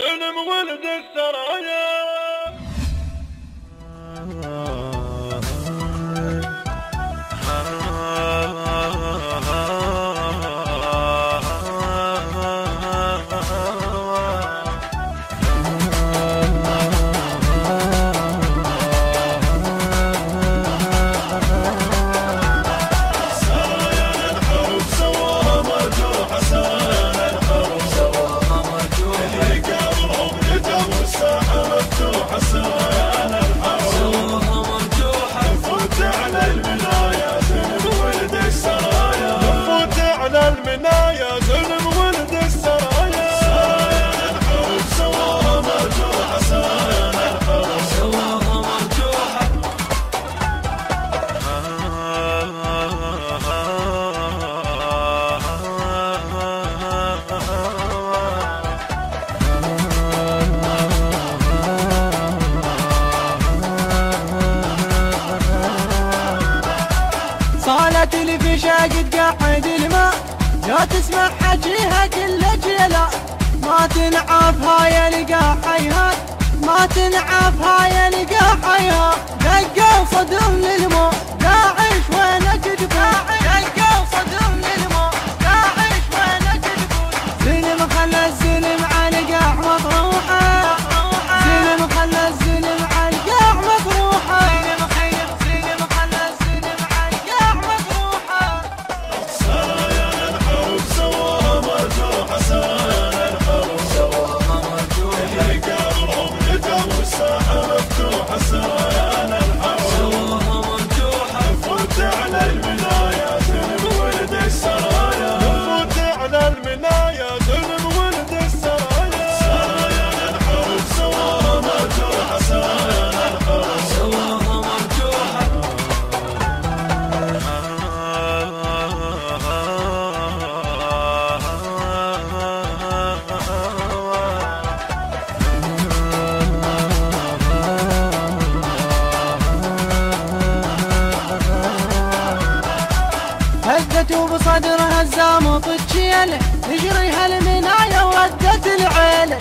ظلم ولد السرايا. صالت الفشا قد قعد الماء، لا تسمع حجيها كل جيلا، ما تنعف هاي لقى حيها، ما تنعف هاي لقى حيها، دقوا صدر للمو داعش وينك تقول، دقوا صدر للمو داعش وينك تقول، زلم خلى الزلم على قاع مطروحه، زلم خلى الزلم على قاع مطروحه، زلم خلى الزلم على قاع مطروحه. سرايا الحرب سواها مرجوحه، سرايا الحرب سواها مرجوحه، اللي قبلهم ندم والساحه مفتوحه، سرايا الحرب سواها مرجوحه، نفوت على المنايا ظلم ولد السرايا، نفوت على المنايا ظلم ولد السرايا، سرايا الحرب سواها مرجوحه، سرايا الحرب سواها مرجوحه. هدت بصدرها الزامط الجيل، تجريها المنايا ودت العيل،